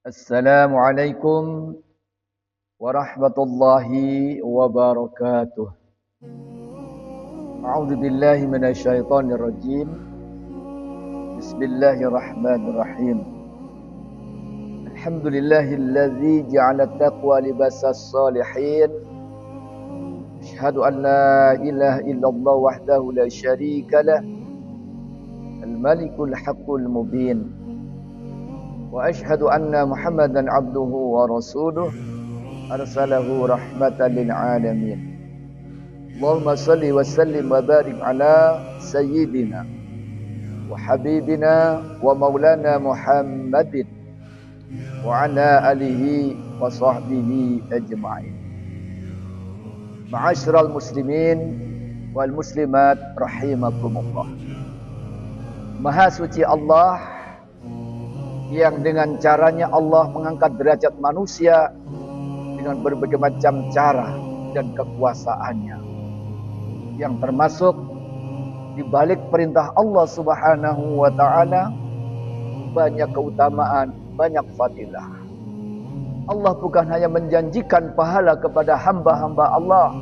Assalamualaikum warahmatullahi wabarakatuh. A'udzu billahi minasyaitonir rajim. Bismillahirrahmanirrahim. Alhamdulillahilladzi ja'ala taqwa libasas shalihin. Asyhadu an la ilaha illallah wahdahu la syarika lah. Al-malikul haqqul mubin. Wa asyhadu anna Muhammadan abduhu wa rasuluh arsalahu rahmatan lil alamin. Allahumma salli wa sallim wa barik ala sayyidina wa habibina wa maulana Muhammadin wa ala alihi wa sahbihi ajma'in. Ma'asyiral muslimin wal muslimat rahimakumullah. Maha suci Allah yang dengan caranya Allah mengangkat derajat manusia dengan berbagai macam cara dan kekuasaannya, yang termasuk di balik perintah Allah Subhanahu wa taala banyak keutamaan, banyak fadilah. Allah bukan hanya menjanjikan pahala kepada hamba-hamba Allah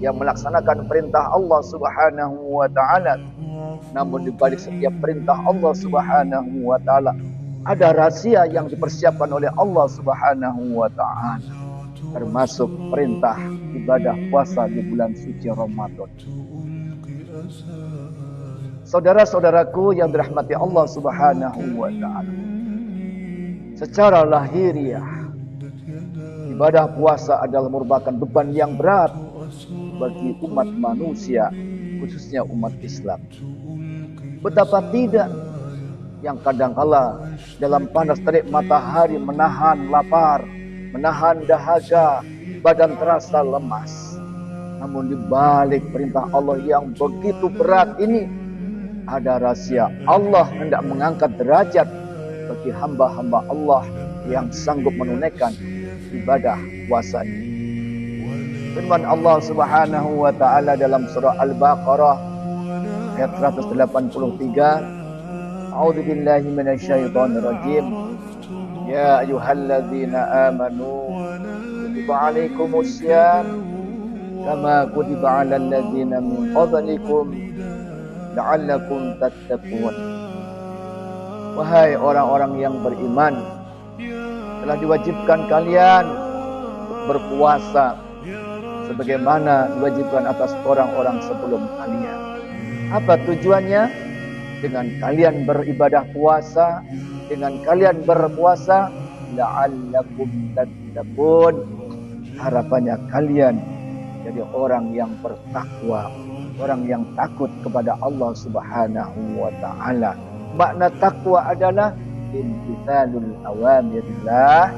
yang melaksanakan perintah Allah Subhanahu wa taala, namun di balik setiap perintah Allah Subhanahu wa taala ada rahasia yang dipersiapkan oleh Allah Subhanahu wa taala, termasuk perintah ibadah puasa di bulan suci Ramadan. Saudara-saudaraku yang dirahmati Allah Subhanahu wa taala, secara lahiriah ibadah puasa adalah merupakan beban yang berat bagi umat manusia, khususnya umat Islam. Betapa tidak yang kadangkala dalam panas terik matahari menahan lapar, menahan dahaga, badan terasa lemas. Namun di balik perintah Allah yang begitu berat ini ada rahasia. Allah hendak mengangkat derajat bagi hamba-hamba Allah yang sanggup menunaikan ibadah puasa ini. Firman Allah Subhanahu wa taala dalam surah Al-Baqarah ayat 183, A'udzu billahi minasyaitonir rajim. Ya ayyuhalladzina amanu kutiba 'alaikumus syiyam kama kutiba 'alal ladzina min qablikum la'allakum tattaqun. Wahai orang-orang yang beriman, telah diwajibkan kalian berpuasa sebagaimana diwajibkan atas orang-orang sebelum kalian. Apa tujuannya? Dengan kalian beribadah puasa, dengan kalian berpuasa, la'allakum tattaqun, harapannya kalian jadi orang yang bertakwa, orang yang takut kepada Allah Subhanahu wa taala. Makna takwa adalah imtithalul awamirillah,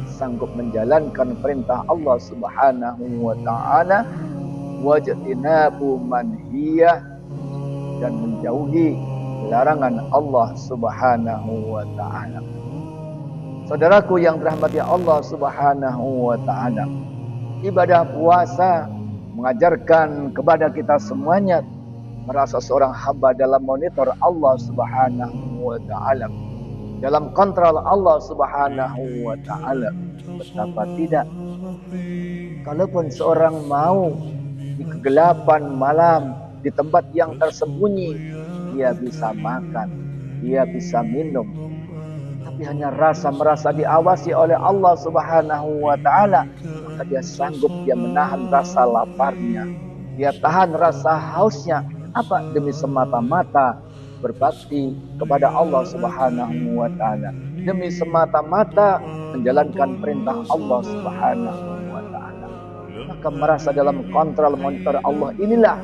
sanggup menjalankan perintah Allah Subhanahu wa taala, wajtinabu manhiyah, dan menjauhi larangan Allah Subhanahu wa taala. Saudaraku yang dirahmati Allah Subhanahu wa taala, ibadah puasa mengajarkan kepada kita semuanya merasa seorang hamba dalam monitor Allah Subhanahu wa taala, dalam kontrol Allah Subhanahu wa taala. Betapa tidak, kalaupun seorang mau di kegelapan malam, di tempat yang tersembunyi, dia bisa makan, dia bisa minum, tapi hanya merasa diawasi oleh Allah Subhanahu wa taala, maka dia sanggup, dia menahan rasa laparnya, dia tahan rasa hausnya. Apa? Demi semata-mata berbakti kepada Allah Subhanahu wa taala, demi semata-mata menjalankan perintah Allah Subhanahu wa taala. Maka merasa dalam kontrol monitor Allah inilah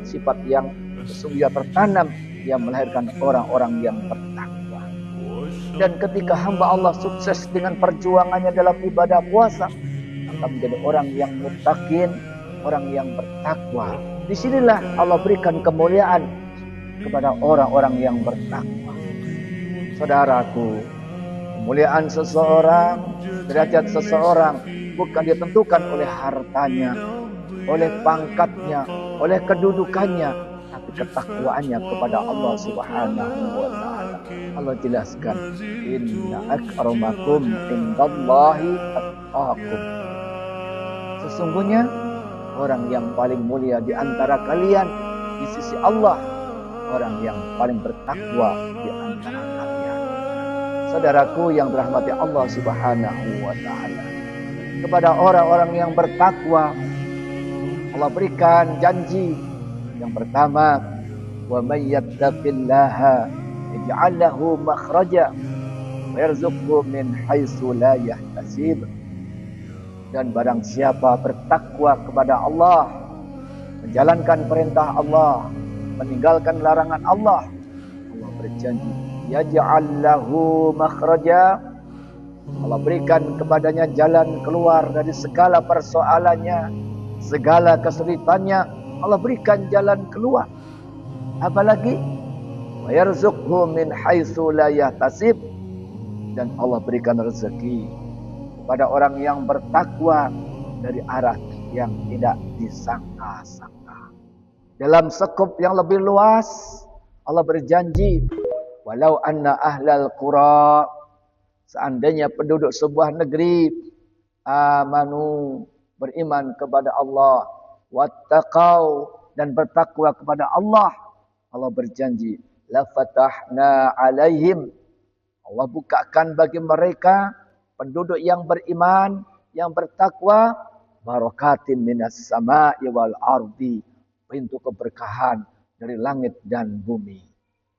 sifat yang sesungguhnya tertanam, yang melahirkan orang-orang yang bertakwa. Dan ketika hamba Allah sukses dengan perjuangannya dalam ibadah puasa, maka menjadi orang yang muttaqin, orang yang bertakwa. Disinilah Allah berikan kemuliaan kepada orang-orang yang bertakwa. Saudaraku, kemuliaan seseorang, derajat seseorang bukan ditentukan oleh hartanya, oleh pangkatnya, oleh kedudukannya, tapi ketakwaannya kepada Allah Subhanahu wa taala. Allah jelaskan, inna akramakum indallahi atqakum. Sesungguhnya orang yang paling mulia di antara kalian di sisi Allah, orang yang paling bertakwa di antara kalian. Saudaraku yang dirahmati Allah Subhanahu wa taala, kepada orang-orang yang bertakwa Allah berikan janji. Yang pertama, wa may yattaqillaha yaj'al lahu makhraja wa yarzuqhu min haitsu la yahtasib. Dan barang siapa bertakwa kepada Allah, menjalankan perintah Allah, meninggalkan larangan Allah, Allah berjanji yaj'al lahu makhraja, Allah berikan kepadanya jalan keluar dari segala persoalannya, segala kesulitannya, Allah berikan jalan keluar. Apalagi wa yarzuqhu min haitsu la yahtasib, dan Allah berikan rezeki kepada orang yang bertakwa dari arah yang tidak disangka-sangka. Dalam skop yang lebih luas, Allah berjanji, walau anna ahlal qura, seandainya penduduk sebuah negeri amanu, beriman kepada Allah, wattaqau, dan bertakwa kepada Allah, Allah berjanji, la fatahna alaihim, Allah bukakan bagi mereka penduduk yang beriman, yang bertakwa, barakatin minas sama'i wal ardi, pintu keberkahan dari langit dan bumi.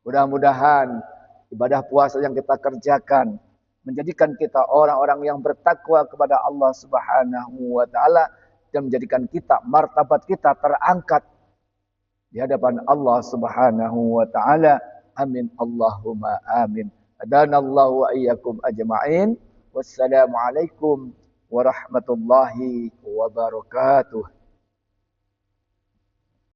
Mudah-mudahan ibadah puasa yang kita kerjakan menjadikan kita orang-orang yang bertakwa kepada Allah Subhanahu wa taala, dan menjadikan kita, martabat kita terangkat di hadapan Allah Subhanahu wa taala. Amin Allahumma amin. Hadanallahu wa iyyakum ajma'in. Wassalamualaikum warahmatullahi wabarakatuh.